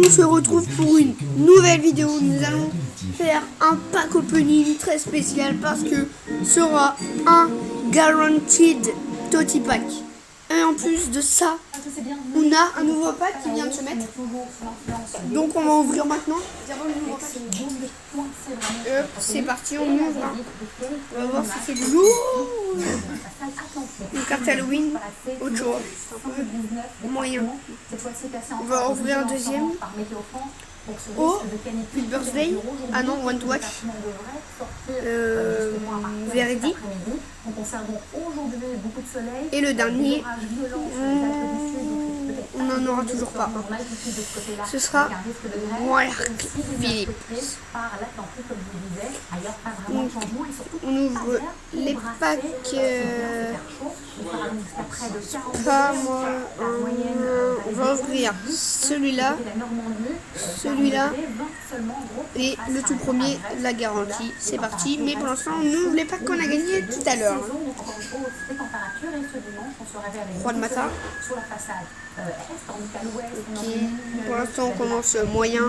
on se retrouve pour une nouvelle vidéo. Nous allons faire un pack opening très spécial parce que ce sera un guaranteed Toti pack. Et en plus de ça, on a un nouveau pack qui vient de se mettre. Donc on va ouvrir maintenant. C'est parti, on ouvre. On va voir si c'est du lourd. Une carte Halloween, autre chose. Moyen. On va ouvrir un deuxième. Oh, puis birthday. Ah non, one to watch. Verdi. Et le dernier, on n'en aura toujours pas. Ce sera Mark Phillips. Donc, on ouvre les packs. Pas moi. On va ouvrir celui-là, celui-là et le tout premier, la garantie. C'est parti. Mais pour l'instant, on ouvre les packs qu'on a gagnés tout à l'heure. 3 de matin. Ok. Pour l'instant, on commence moyen.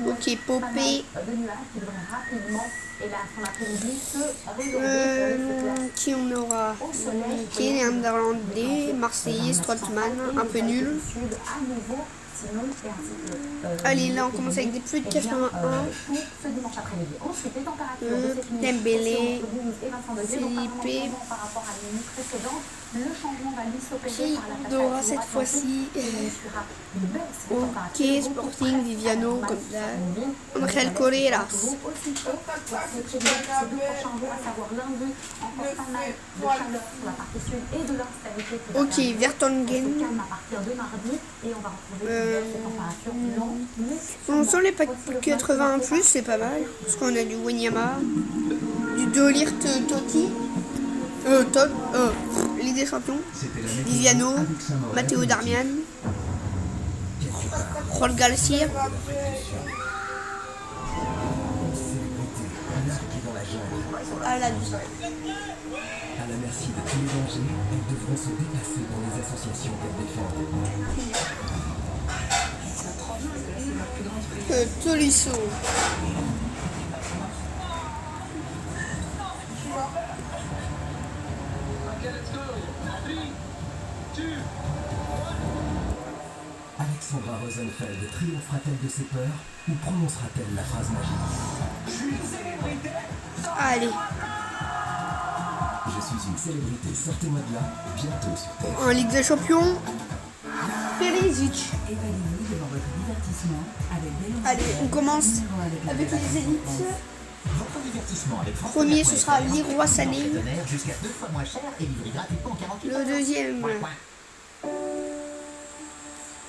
Ok, Popé. Qui on aura? Ok, néerlandais, marseillais, Strootman, un peu nul. Allez, là on commence avec des plus de 81. Dembélé, Philippe. Qui aura cette fois-ci? Ok, Sporting, Viviano, comme ça. Angel Correras. Ok, Vertonghen. On sent les packs 81 plus, c'est pas mal. Parce qu'on a du Wanyama, du Delirte Totti, Ligue des Champions, Viviano, Matteo Darmian, Juan Garcia. À la merci de tous les dangers, elles devront se dépasser dans les associations qu'elles défendent. Tolisso. Alexandra Rosenfeld triomphera-t-elle de ses peurs ou prononcera-t-elle la phrase magique? Allez. Je suis une célébrité, sortez-moi de là, bientôt sur Terre. En Ligue des Champions, Perisic. Allez, on commence avec les élites. Premier, ce sera Leroy Sané. Le deuxième,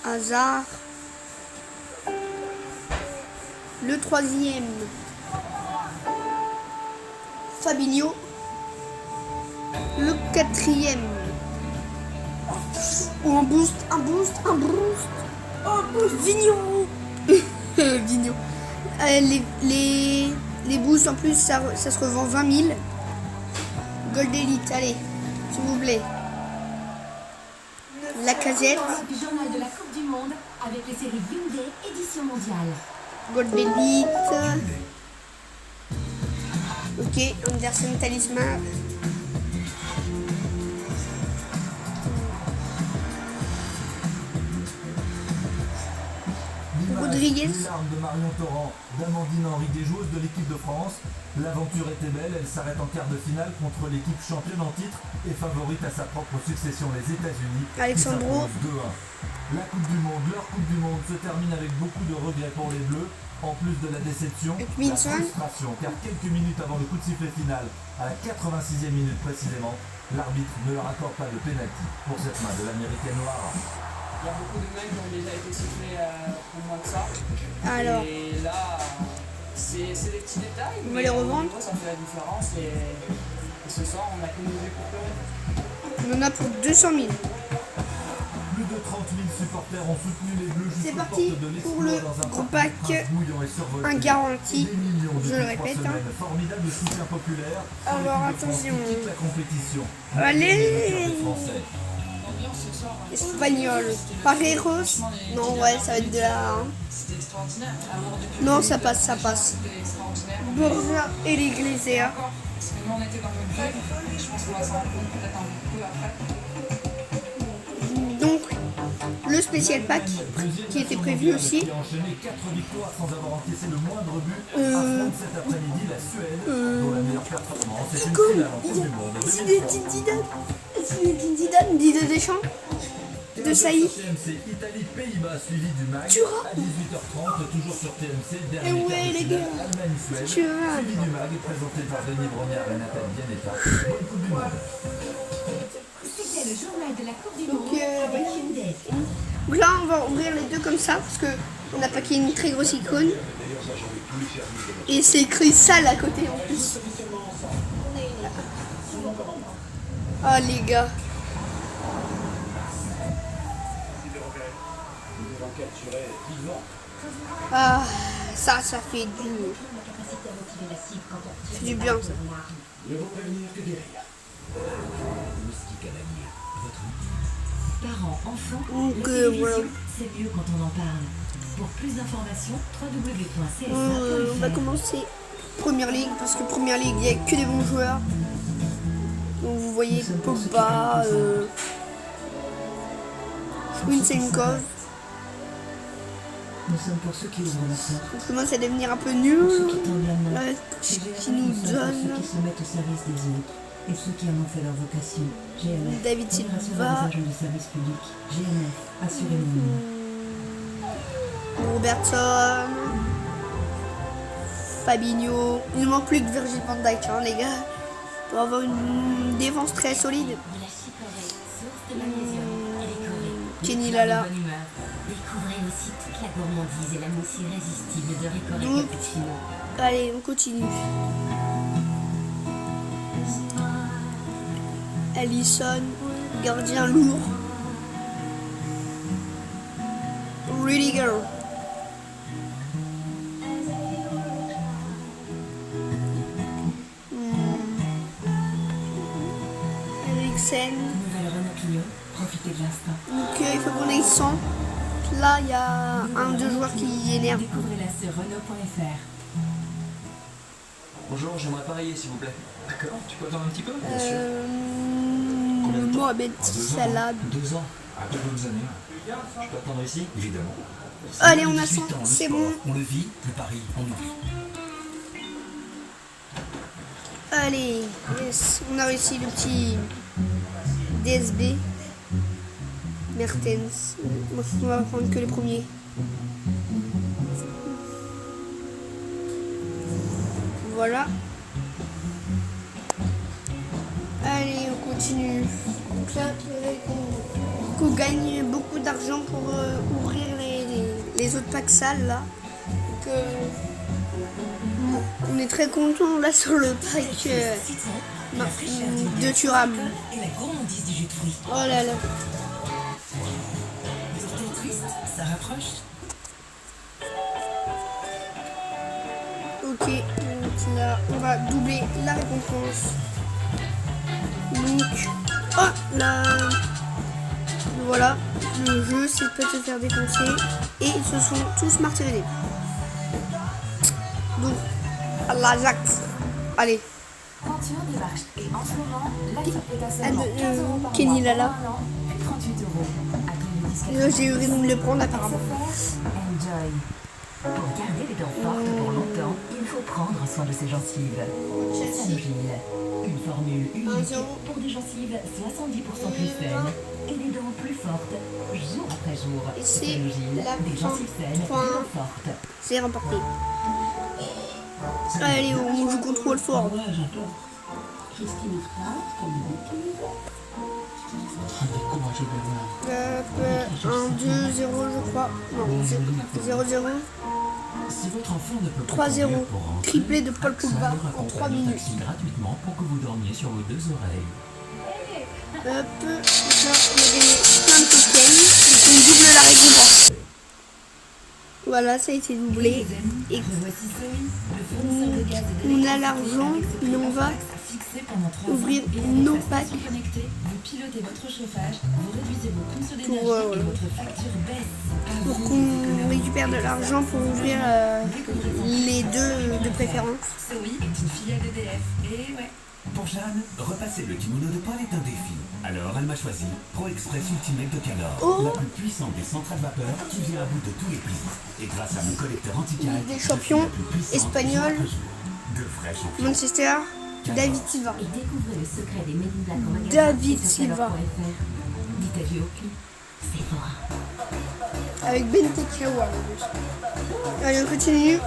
Hazard. Le troisième, Fabinho. Le quatrième, un boost. Vigno. Vigno. Les boosts en plus, ça se revend 20 000. Gold Elite, allez, s'il vous plaît. La casette. Journal de la Coupe du Monde avec les séries Hyundai édition mondiale. Gold Elite. Ok, Anderson Talisman. Rodriguez. L'arme de Marion Torrent, d'Amandine Henry, des joueuses de l'équipe de France. L'aventure était belle, elle s'arrête en quart de finale contre l'équipe championne en titre et favorite à sa propre succession, les États-Unis. Alexandro. 2-1. La Coupe du Monde, leur Coupe du Monde se termine avec beaucoup de regrets pour les Bleus. En plus de la déception, la frustration, car quelques minutes avant le coup de sifflet final, à la 86e minute précisément, l'arbitre ne leur accorde pas de pénalty pour cette main de l'américaine noire. Il y a beaucoup de mains qui ont déjà été sifflés pour moins que ça. Alors. Et là, c'est des petits détails. On va les revendre. Ça fait la différence. Et ce soir, on a qu'une idée pour pleurer. On en a pour 200 000. Plus de 30 000 supporters ont soutenu les Bleus C'est jusqu'aux parti portes de pour le l'exploit dans un gros parc pack. bouillant et survolté. Un garanti. Des millions Je depuis le 3 répète. semaines. Formidable soutien populaire. Alors, L'équipe de France attention. qui quitte la compétition. Allez. Les Français. Espagnol. Pareros. Non, ouais, ça va être de la... Non, ça passe, ça passe. Borja et l'Iglesia. Parce que nous, on était dans le même club. Je pense qu'on va s'en rendre compte peut-être un peu après. Donc, le spécial pack qui était prévu aussi. Qui a enchaîné 4 victoires sans avoir encaissé le moindre but. Affronte cet après-midi la Suède dont la meilleure performance est une finale en Coupe du Monde. Zinedine Zidane, Didier Deschamps, de Saïd. TMC Italie-Pays-Bas suivi du match Tu vois à 18h30 toujours sur TMC. Dernier Et ouais, quart de les finale, gars. Allemagne-Suède Tu vois. suivi du mag présenté par Denis Brognard et Nathalie Bianetta. Bonne Coupe du Monde. C'était le journal de la Coupe du Donc, Monde avec Hyundai. Donc là, on va ouvrir les deux comme ça parce que on a paqué une très grosse icône. Et c'est écrit sale à côté en plus. Ah les gars. Ah, ça fait du bien ça. Parents, enfants, Donc, la télévision, voilà. c'est mieux quand on en parle. Pour plus d'informations, On va www.csa.fr. commencer Première Ligue parce que Première Ligue il n'y a que des bons joueurs. Donc vous voyez Pogba, Winsenkov. Nous sommes pour ceux qui ouvrent la porte, On commence à devenir un peu pour ceux nul. qui tendent la main, Là, chez qui nous nous sommes pour donne ceux qui se mettent au service des autres et ceux qui en ont fait leur vocation. GMF, David Fédération Silva. des agents du service public. GMF, assurément. Robertson, Fabinho. Il ne manque plus que Virgil van Dijk, hein, les gars. Pour avoir une défense très solide. De la chicorée, source de magnésium et des corées. Kenny Lala. Bonne humeur. Découvrez aussi toute la gourmandise et la mousse irrésistible de Ricoré Donc, Cappuccino. allez, on continue. Alisson, gardien lourd. Rudiger. Eriksen. Nouvelle Renault Clio, profitez de l'instant. Donc il faut qu'on ait 100. Là, il y a un ou deux joueurs qui énervent. Découvrez-la sur Renault.fr. Bonjour, j'aimerais parier s'il vous plaît. D'accord, tu peux attendre un petit peu Mohamed Salah. 2 ans. Ah, 2 bonnes années. Je peux attendre ici Évidemment. Allez, on a 18 100, ans, le c'est sport, bon. On le vit, le pari, on oublie. Allez, yes. On a réussi le petit DSB. Mertens. Moi, on va prendre que les premiers. Voilà. Allez, on continue. Donc là, qu'on gagne beaucoup d'argent pour ouvrir les autres packs sales là. Donc, on est très content là sur le pack de Thuram. Et la gourmandise du jus de fruits. Oh là là. T'es triste? Ça rapproche? Ok, donc là on va doubler la récompense. Donc, oh là, voilà, le jeu c'est de pas se faire défoncer et ils se sont tous martyrisés. Donc, à l'Ajax, allez, Peinture des vaches. Et en ce moment, l'achat est à seulement 15 € par Kenny mois Lala. pour 1 an, puis 38 €. Attendez discrètement. Là, j'ai eu raison de le prendre apparemment. Enjoy. Pour garder les dents fortes pour longtemps, il faut prendre soin de ses gencives. Sanogyl, une formule unique pour des gencives 70% plus saines et des dents plus fortes jour après jour. Et c'est Sanogyl, la des fin. gencives saines, des 3-1. dents fortes. C'est remporté. Allez, on joue contre Wolford. Christine Frère, comme d'habitude. Découragez Bernard. 1, 2, 0 je crois. Non, 0, 0. Si votre enfant ne peut pas 3-0. conduire pour rentrer, Triplé de Paul AXA Pogba leur en 3 accompagne en minutes. taxi gratuitement pour que vous dormiez sur vos 2 oreilles. Hop, là, on a gagné plein de tokens, donc on double la récompense. Voilà, ça a été doublé. Et on a l'argent, mais on va ouvrir nos packs pour qu'on récupère de l'argent pour ouvrir les deux de préférence. Pour Jeanne, repasser le kimono de Paul est un défi. Alors elle m'a choisi Pro Express Ultimate de Calor, la plus puissante des centrales vapeur qui vient à bout de tous les prix. Et grâce à mon collecteur anti-caille, des champions espagnols, de vrais champions. Manchester, David Silva. Et découvrez le secret des Made in Black en magasin. David Silva. Dites adieu au prix. Sephora. Avec Bente Kawa. Allez, on continue.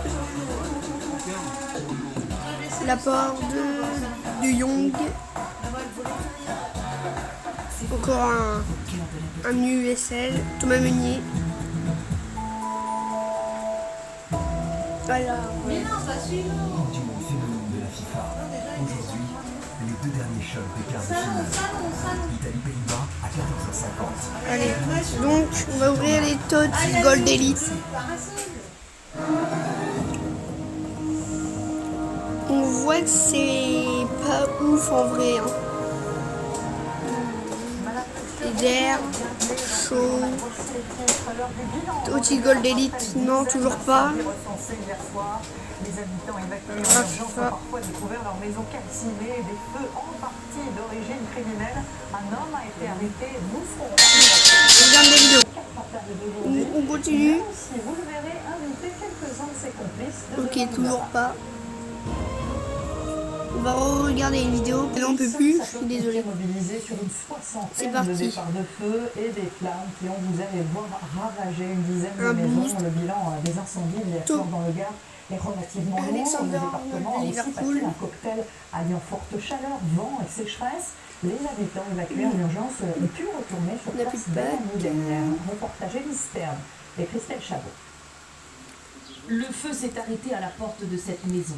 L'apport de Young. Encore un USL. Thomas Meunier. Voilà. Coupe du monde féminine de la FIFA. Aujourd'hui, les deux derniers chocs des quarts de finale. Italie-Pays-Bas à 14h50. Allez, donc on va ouvrir les Tots Gold Elite. On voit que c'est pas ouf en vrai. Hein. Eder, Shaw, Totti Gold Elite, non toujours pas. Les habitants évacués en urgence ont parfois découvert leur maison calcinée et des feux en partie d'origine criminelle. Un homme a été arrêté. Nous ferons des vidéos. On continue. Si vous le verrez, inviter quelques-uns de ses complices. Ok, toujours pas. On va regarder une vidéo. Là, on peut plus. Je suis désolée. C'est parti. De départs de feu et des flammes qui ont, vous allez voir, ravagé une dizaine de maisons. Le bilan des incendies hier soir dans le Gard est relativement lourd. Le département a aussi passé un cocktail alliant forte chaleur, vent et sécheresse. Les habitants évacués en urgence ont pu retourner sur place dès la nuit dernière. Reportage Élise Stern et Christelle Chabot. Le feu s'est arrêté à la porte de cette maison.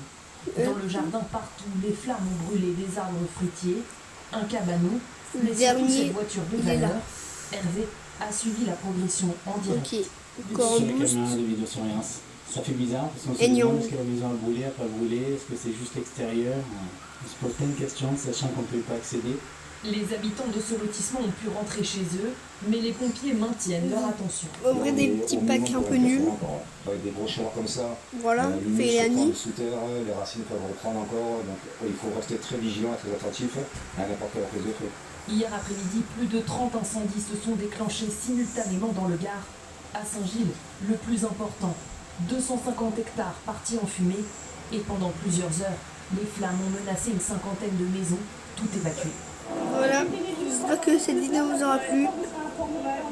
Dans le jardin, partout, les flammes ont brûlé des arbres fruitiers, un cabanon, mais surtout cette voiture de valeur. Hervé a suivi la progression en direct. Ok, encore en Sur la boost. caméra de vidéosurveillance. Ça fait bizarre parce qu'on se demande est-ce que la maison a brûlé, a pas brûlé, est-ce que c'est juste l'extérieur. On se pose plein de questions, sachant qu'on ne peut pas accéder. Les habitants de ce lotissement ont pu rentrer chez eux, mais les pompiers maintiennent leur attention. Ouvrir des petits packs un peu nuls. Avec des brochures comme ça, Voilà, fait la nuit. sous terre, les racines peuvent reprendre encore, donc il faut rester très vigilant et très attentif à n'importe quelle prise de feu. Hier après-midi, plus de 30 incendies se sont déclenchés simultanément dans le Gard. À Saint-Gilles, le plus important, 250 hectares partis en fumée, et pendant plusieurs heures, les flammes ont menacé une cinquantaine de maisons, toutes évacuées. Voilà, j'espère que cette vidéo vous aura plu.